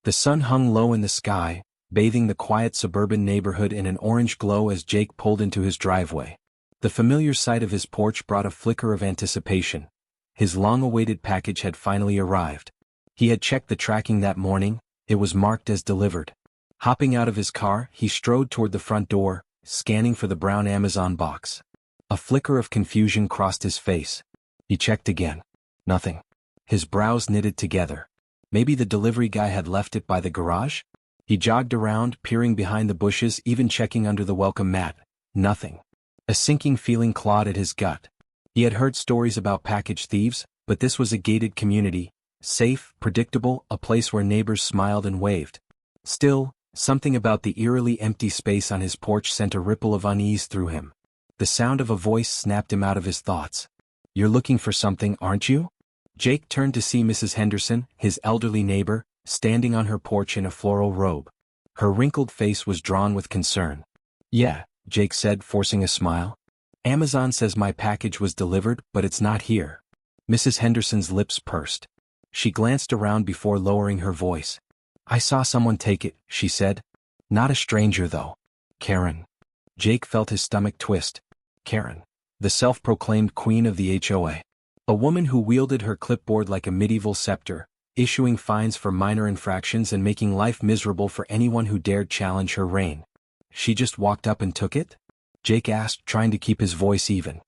The sun hung low in the sky, bathing the quiet suburban neighborhood in an orange glow as Jake pulled into his driveway. The familiar sight of his porch brought a flicker of anticipation. His long-awaited package had finally arrived. He had checked the tracking that morning. It was marked as delivered. Hopping out of his car, he strode toward the front door, scanning for the brown Amazon box. A flicker of confusion crossed his face. He checked again. Nothing. His brows knitted together. Maybe the delivery guy had left it by the garage? He jogged around, peering behind the bushes, even checking under the welcome mat. Nothing. A sinking feeling clawed at his gut. He had heard stories about package thieves, but this was a gated community, safe, predictable, a place where neighbors smiled and waved. Still, something about the eerily empty space on his porch sent a ripple of unease through him. The sound of a voice snapped him out of his thoughts. "You're looking for something, aren't you?" Jake turned to see Mrs. Henderson, his elderly neighbor, standing on her porch in a floral robe. Her wrinkled face was drawn with concern. "Yeah," Jake said, forcing a smile. "Amazon says my package was delivered, but it's not here." Mrs. Henderson's lips pursed. She glanced around before lowering her voice. "I saw someone take it," she said. "Not a stranger, though. Karen." Jake felt his stomach twist. Karen. The self-proclaimed queen of the HOA. A woman who wielded her clipboard like a medieval scepter, issuing fines for minor infractions and making life miserable for anyone who dared challenge her reign. "She just walked up and took it?" Jake asked, trying to keep his voice even.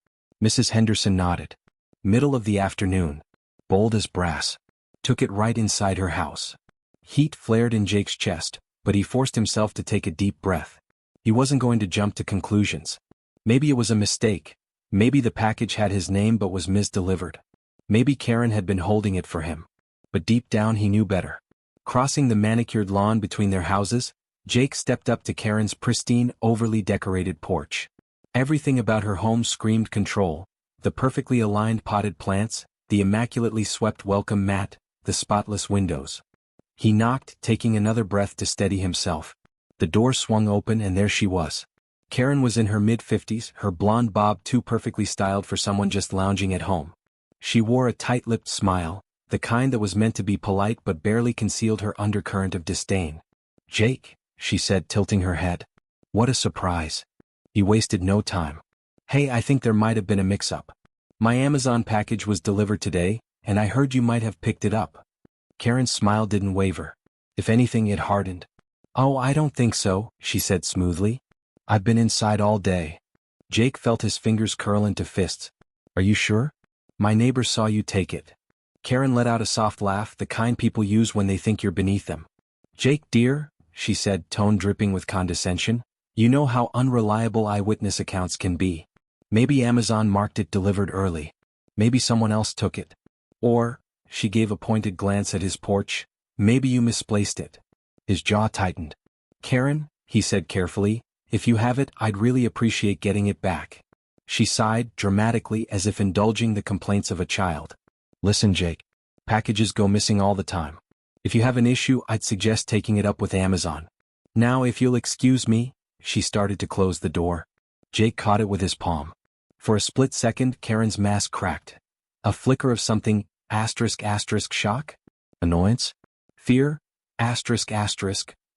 Mrs. Henderson nodded. "Middle of the afternoon. Bold as brass. Took it right inside her house." Heat flared in Jake's chest, but he forced himself to take a deep breath. He wasn't going to jump to conclusions. Maybe it was a mistake. Maybe the package had his name but was misdelivered. Maybe Karen had been holding it for him. But deep down he knew better. Crossing the manicured lawn between their houses, Jake stepped up to Karen's pristine, overly decorated porch. Everything about her home screamed control. The perfectly aligned potted plants, the immaculately swept welcome mat, the spotless windows. He knocked, taking another breath to steady himself. The door swung open and there she was. Karen was in her mid-50s, her blonde bob too perfectly styled for someone just lounging at home. She wore a tight-lipped smile, the kind that was meant to be polite but barely concealed her undercurrent of disdain. "Jake," she said, tilting her head. "What a surprise." He wasted no time. "Hey, I think there might have been a mix-up. My Amazon package was delivered today, and I heard you might have picked it up." Karen's smile didn't waver. If anything, it hardened. "Oh, I don't think so," she said smoothly. "I've been inside all day." Jake felt his fingers curl into fists. "Are you sure? My neighbor saw you take it." Karen let out a soft laugh, the kind people use when they think you're beneath them. "Jake, dear," she said, tone dripping with condescension, "you know how unreliable eyewitness accounts can be. Maybe Amazon marked it delivered early. Maybe someone else took it. Or," she gave a pointed glance at his porch, "maybe you misplaced it." His jaw tightened. "Karen," he said carefully, "if you have it, I'd really appreciate getting it back." She sighed, dramatically, as if indulging the complaints of a child. "Listen, Jake. Packages go missing all the time. If you have an issue, I'd suggest taking it up with Amazon. Now, if you'll excuse me," she started to close the door. Jake caught it with his palm. For a split second, Karen's mask cracked. A flicker of something, shock? Annoyance? Fear?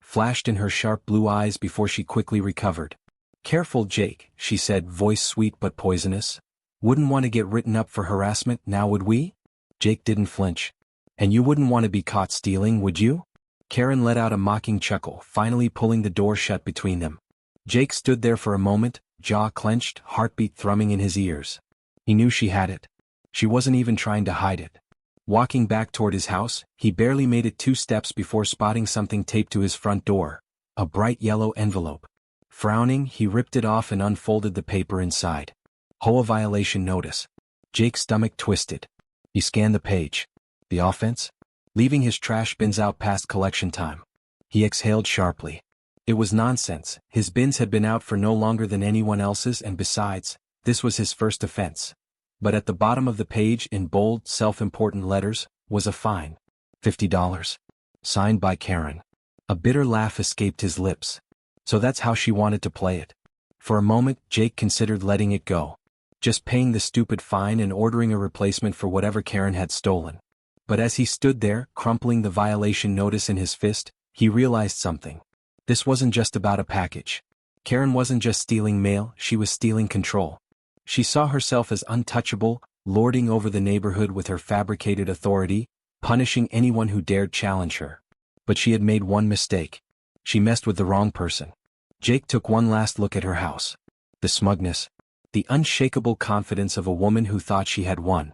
Flashed in her sharp blue eyes before she quickly recovered. "Careful, Jake," she said, voice sweet but poisonous. "Wouldn't want to get written up for harassment, now would we?" Jake didn't flinch. "And you wouldn't want to be caught stealing, would you?" Karen let out a mocking chuckle, finally pulling the door shut between them. Jake stood there for a moment, jaw clenched, heartbeat thrumming in his ears. He knew she had it. She wasn't even trying to hide it. Walking back toward his house, he barely made it 2 steps before spotting something taped to his front door. A bright yellow envelope. Frowning, he ripped it off and unfolded the paper inside. HOA violation notice. Jake's stomach twisted. He scanned the page. The offense? Leaving his trash bins out past collection time. He exhaled sharply. It was nonsense. His bins had been out for no longer than anyone else's, and besides, this was his first offense. But at the bottom of the page, in bold, self-important letters, was a fine. $50. Signed by Karen. A bitter laugh escaped his lips. So that's how she wanted to play it. For a moment, Jake considered letting it go. Just paying the stupid fine and ordering a replacement for whatever Karen had stolen. But as he stood there, crumpling the violation notice in his fist, he realized something. This wasn't just about a package. Karen wasn't just stealing mail, she was stealing control. She saw herself as untouchable, lording over the neighborhood with her fabricated authority, punishing anyone who dared challenge her. But she had made one mistake. She messed with the wrong person. Jake took one last look at her house. The smugness. The unshakable confidence of a woman who thought she had won.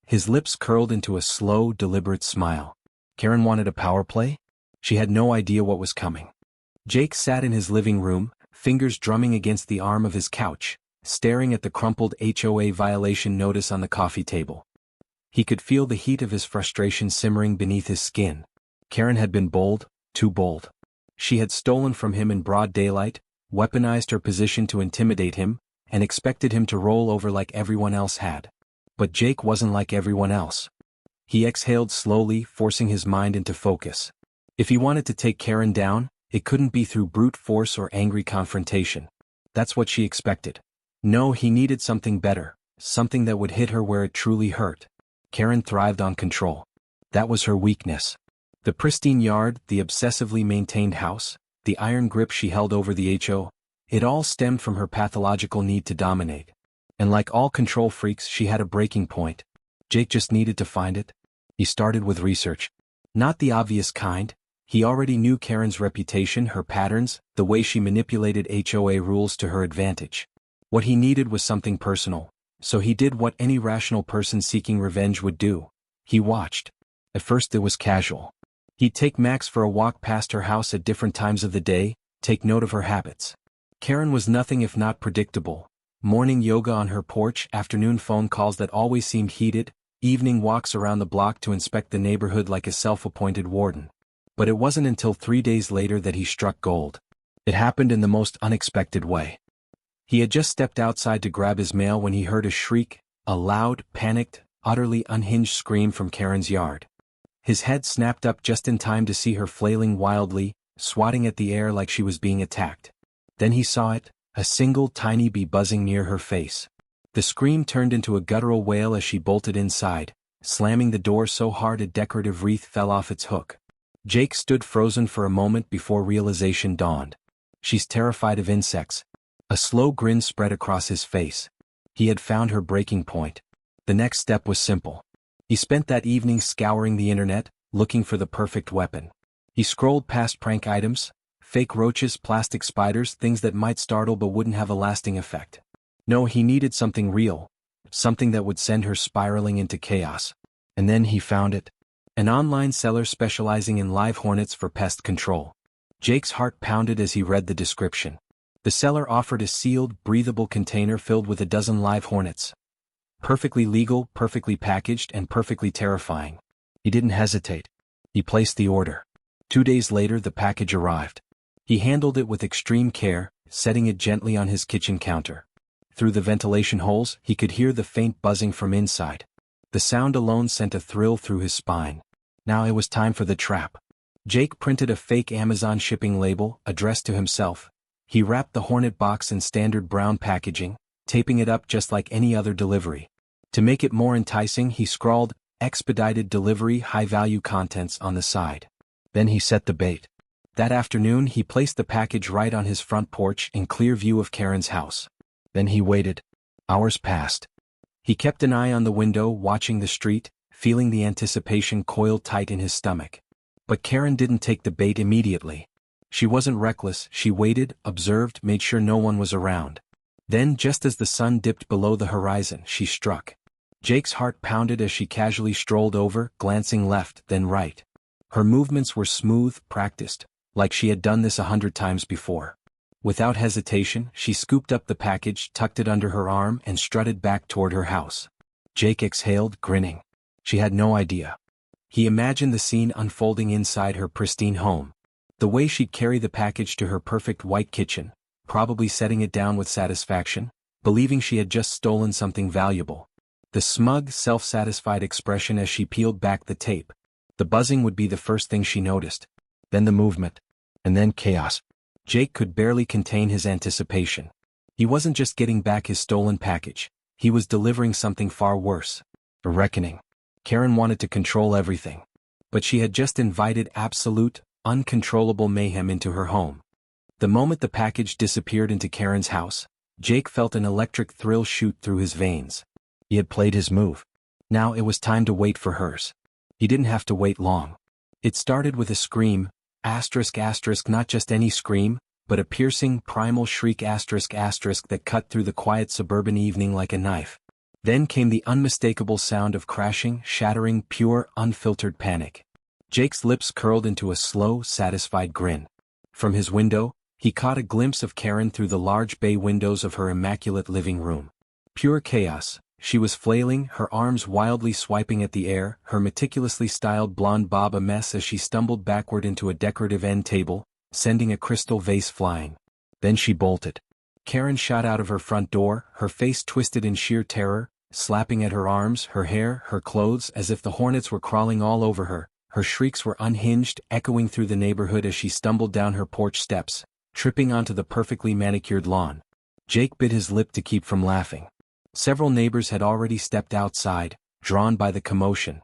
His lips curled into a slow, deliberate smile. Karen wanted a power play? She had no idea what was coming. Jake sat in his living room, fingers drumming against the arm of his couch, staring at the crumpled HOA violation notice on the coffee table. He could feel the heat of his frustration simmering beneath his skin. Karen had been bold, too bold. She had stolen from him in broad daylight, weaponized her position to intimidate him, and expected him to roll over like everyone else had. But Jake wasn't like everyone else. He exhaled slowly, forcing his mind into focus. If he wanted to take Karen down, it couldn't be through brute force or angry confrontation. That's what she expected. No, he needed something better, something that would hit her where it truly hurt. Karen thrived on control. That was her weakness. The pristine yard, the obsessively maintained house, the iron grip she held over the HO, it all stemmed from her pathological need to dominate. And like all control freaks, she had a breaking point. Jake just needed to find it. He started with research. Not the obvious kind. He already knew Karen's reputation, her patterns, the way she manipulated HOA rules to her advantage. What he needed was something personal, so he did what any rational person seeking revenge would do. He watched. At first it was casual. He'd take Max for a walk past her house at different times of the day, take note of her habits. Karen was nothing if not predictable. Morning yoga on her porch, afternoon phone calls that always seemed heated, evening walks around the block to inspect the neighborhood like a self-appointed warden. But it wasn't until 3 days later that he struck gold. It happened in the most unexpected way. He had just stepped outside to grab his mail when he heard a shriek, a loud, panicked, utterly unhinged scream from Karen's yard. His head snapped up just in time to see her flailing wildly, swatting at the air like she was being attacked. Then he saw it, a single tiny bee buzzing near her face. The scream turned into a guttural wail as she bolted inside, slamming the door so hard a decorative wreath fell off its hook. Jake stood frozen for a moment before realization dawned. She's terrified of insects. A slow grin spread across his face. He had found her breaking point. The next step was simple. He spent that evening scouring the internet, looking for the perfect weapon. He scrolled past prank items, fake roaches, plastic spiders, things that might startle but wouldn't have a lasting effect. No, he needed something real, something that would send her spiraling into chaos. And then he found it. An online seller specializing in live hornets for pest control. Jake's heart pounded as he read the description. The seller offered a sealed, breathable container filled with a dozen live hornets. Perfectly legal, perfectly packaged, and perfectly terrifying. He didn't hesitate. He placed the order. 2 days later the package arrived. He handled it with extreme care, setting it gently on his kitchen counter. Through the ventilation holes, he could hear the faint buzzing from inside. The sound alone sent a thrill through his spine. Now it was time for the trap. Jake printed a fake Amazon shipping label, addressed to himself. He wrapped the Hornet box in standard brown packaging, taping it up just like any other delivery. To make it more enticing, he scrawled, "Expedited delivery, high-value contents" on the side. Then he set the bait. That afternoon he placed the package right on his front porch in clear view of Karen's house. Then he waited. Hours passed. He kept an eye on the window, watching the street, feeling the anticipation coil tight in his stomach. But Karen didn't take the bait immediately. She wasn't reckless, she waited, observed, made sure no one was around. Then, just as the sun dipped below the horizon, she struck. Jake's heart pounded as she casually strolled over, glancing left, then right. Her movements were smooth, practiced, like she had done this 100 times before. Without hesitation, she scooped up the package, tucked it under her arm, and strutted back toward her house. Jake exhaled, grinning. She had no idea. He imagined the scene unfolding inside her pristine home. The way she'd carry the package to her perfect white kitchen, probably setting it down with satisfaction, believing she had just stolen something valuable. The smug, self-satisfied expression as she peeled back the tape. The buzzing would be the first thing she noticed. Then the movement. And then chaos. Jake could barely contain his anticipation. He wasn't just getting back his stolen package. He was delivering something far worse. A reckoning. Karen wanted to control everything. But she had just invited absolute, uncontrollable mayhem into her home. The moment the package disappeared into Karen's house, Jake felt an electric thrill shoot through his veins. He had played his move. Now it was time to wait for hers. He didn't have to wait long. It started with a scream, asterisk asterisk, not just any scream, but a piercing, primal shriek asterisk asterisk that cut through the quiet suburban evening like a knife. Then came the unmistakable sound of crashing, shattering, pure, unfiltered panic. Jake's lips curled into a slow, satisfied grin. From his window, he caught a glimpse of Karen through the large bay windows of her immaculate living room. Pure chaos. She was flailing, her arms wildly swiping at the air, her meticulously styled blonde bob a mess as she stumbled backward into a decorative end table, sending a crystal vase flying. Then she bolted. Karen shot out of her front door, her face twisted in sheer terror, slapping at her arms, her hair, her clothes as if the Hornets were crawling all over her. Her shrieks were unhinged, echoing through the neighborhood as she stumbled down her porch steps, tripping onto the perfectly manicured lawn. Jake bit his lip to keep from laughing. Several neighbors had already stepped outside, drawn by the commotion.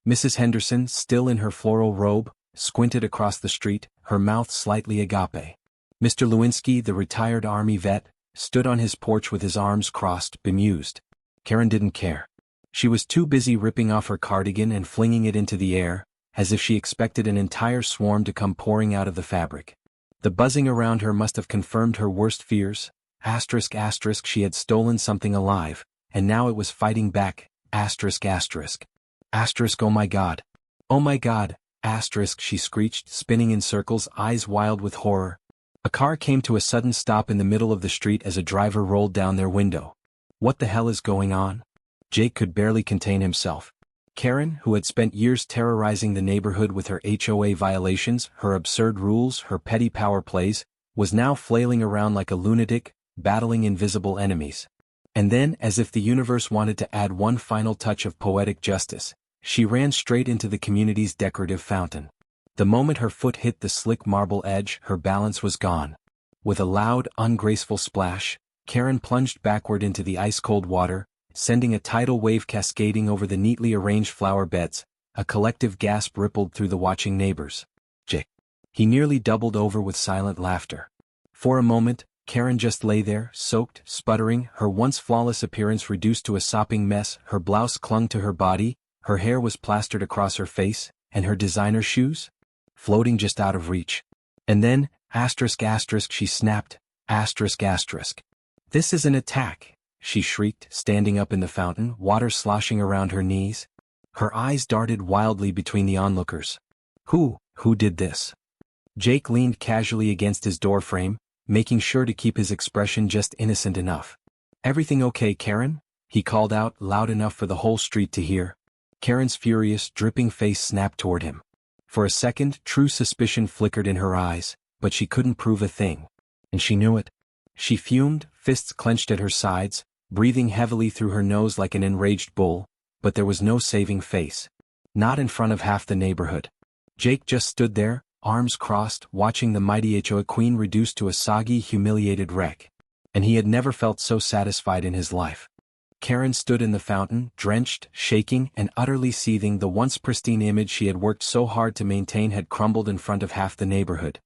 Mrs. Henderson, still in her floral robe, squinted across the street, her mouth slightly agape. Mr. Lewinsky, the retired Army vet, stood on his porch with his arms crossed, bemused. Karen didn't care. She was too busy ripping off her cardigan and flinging it into the air, as if she expected an entire swarm to come pouring out of the fabric. The buzzing around her must have confirmed her worst fears. Asterisk asterisk, she had stolen something alive, and now it was fighting back. Asterisk asterisk. Asterisk, oh my God. Oh my God. Asterisk, she screeched, spinning in circles, eyes wild with horror. A car came to a sudden stop in the middle of the street as a driver rolled down their window. What the hell is going on? Jake could barely contain himself. Karen, who had spent years terrorizing the neighborhood with her HOA violations, her absurd rules, her petty power plays, was now flailing around like a lunatic, battling invisible enemies. And then, as if the universe wanted to add one final touch of poetic justice, she ran straight into the community's decorative fountain. The moment her foot hit the slick marble edge, her balance was gone. With a loud, ungraceful splash, Karen plunged backward into the ice-cold water, sending a tidal wave cascading over the neatly arranged flower beds. A collective gasp rippled through the watching neighbors. Jake. He nearly doubled over with silent laughter. For a moment, Karen just lay there, soaked, sputtering, her once flawless appearance reduced to a sopping mess, her blouse clung to her body, her hair was plastered across her face, and her designer shoes? Floating just out of reach. And then, asterisk asterisk, she snapped, asterisk asterisk. This is an attack, she shrieked, standing up in the fountain, water sloshing around her knees. Her eyes darted wildly between the onlookers. Who did this? Jake leaned casually against his doorframe, making sure to keep his expression just innocent enough. Everything okay, Karen? He called out, loud enough for the whole street to hear. Karen's furious, dripping face snapped toward him. For a second, true suspicion flickered in her eyes, but she couldn't prove a thing. And she knew it. She fumed, fists clenched at her sides, breathing heavily through her nose like an enraged bull, but there was no saving face. Not in front of half the neighborhood. Jake just stood there, arms crossed, watching the mighty HOA Queen reduced to a soggy, humiliated wreck. And he had never felt so satisfied in his life. Karen stood in the fountain, drenched, shaking, and utterly seething. The once pristine image she had worked so hard to maintain had crumbled in front of half the neighborhood.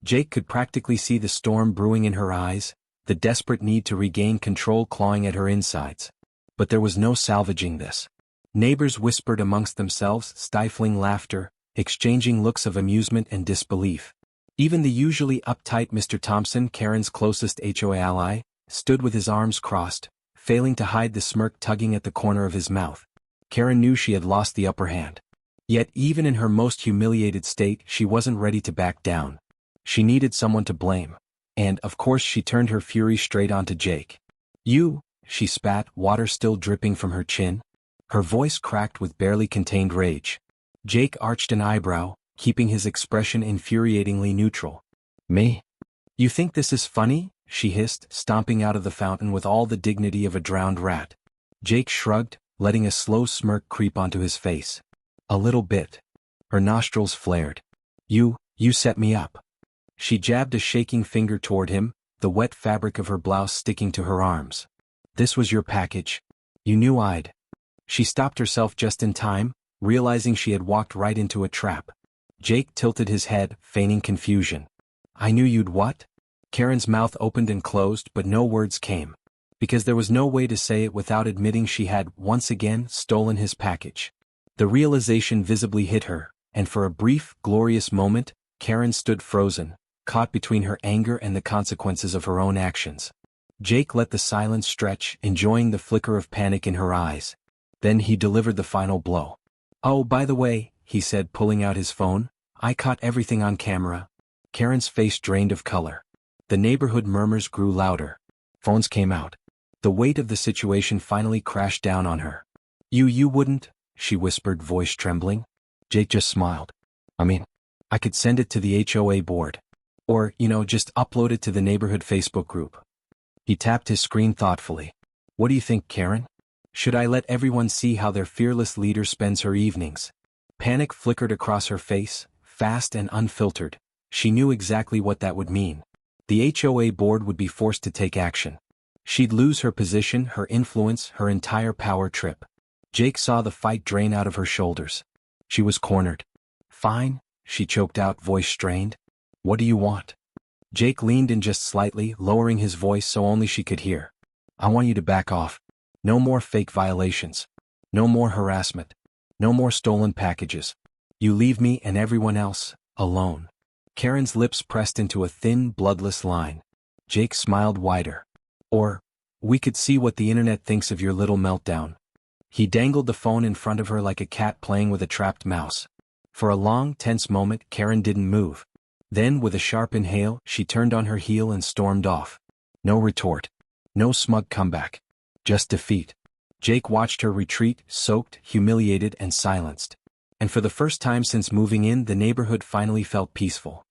Jake could practically see the storm brewing in her eyes, the desperate need to regain control clawing at her insides. But there was no salvaging this. Neighbors whispered amongst themselves, stifling laughter, exchanging looks of amusement and disbelief. Even the usually uptight Mr. Thompson, Karen's closest HOA ally, stood with his arms crossed, failing to hide the smirk tugging at the corner of his mouth. Karen knew she had lost the upper hand. Yet even in her most humiliated state, she wasn't ready to back down. She needed someone to blame. And, of course, she turned her fury straight onto Jake. You, she spat, water still dripping from her chin. Her voice cracked with barely contained rage. Jake arched an eyebrow, keeping his expression infuriatingly neutral. Me? You think this is funny? She hissed, stomping out of the fountain with all the dignity of a drowned rat. Jake shrugged, letting a slow smirk creep onto his face. A little bit. Her nostrils flared. You set me up. She jabbed a shaking finger toward him, the wet fabric of her blouse sticking to her arms. This was your package. You knew I'd. She stopped herself just in time, realizing she had walked right into a trap. Jake tilted his head, feigning confusion. "I knew you'd what?" Karen's mouth opened and closed, but no words came. Because there was no way to say it without admitting she had, once again, stolen his package. The realization visibly hit her, and for a brief, glorious moment, Karen stood frozen, caught between her anger and the consequences of her own actions. Jake let the silence stretch, enjoying the flicker of panic in her eyes. Then he delivered the final blow. "Oh, by the way," he said, pulling out his phone, "I caught everything on camera." Karen's face drained of color. The neighborhood murmurs grew louder. Phones came out. The weight of the situation finally crashed down on her. You wouldn't," she whispered, voice trembling. Jake just smiled. "I mean, I could send it to the HOA board. Or, just upload it to the neighborhood Facebook group." He tapped his screen thoughtfully. "What do you think, Karen? Should I let everyone see how their fearless leader spends her evenings?" Panic flickered across her face, fast and unfiltered. She knew exactly what that would mean. The HOA board would be forced to take action. She'd lose her position, her influence, her entire power trip. Jake saw the fight drain out of her shoulders. She was cornered. "Fine," she choked out, voice strained. "What do you want?" Jake leaned in just slightly, lowering his voice so only she could hear. "I want you to back off. No more fake violations. No more harassment. No more stolen packages. You leave me and everyone else alone." Karen's lips pressed into a thin, bloodless line. Jake smiled wider. "Or, we could see what the internet thinks of your little meltdown." He dangled the phone in front of her like a cat playing with a trapped mouse. For a long, tense moment, Karen didn't move. Then, with a sharp inhale, she turned on her heel and stormed off. No retort. No smug comeback. Just defeat. Jake watched her retreat, soaked, humiliated, and silenced. And for the first time since moving in, the neighborhood finally felt peaceful.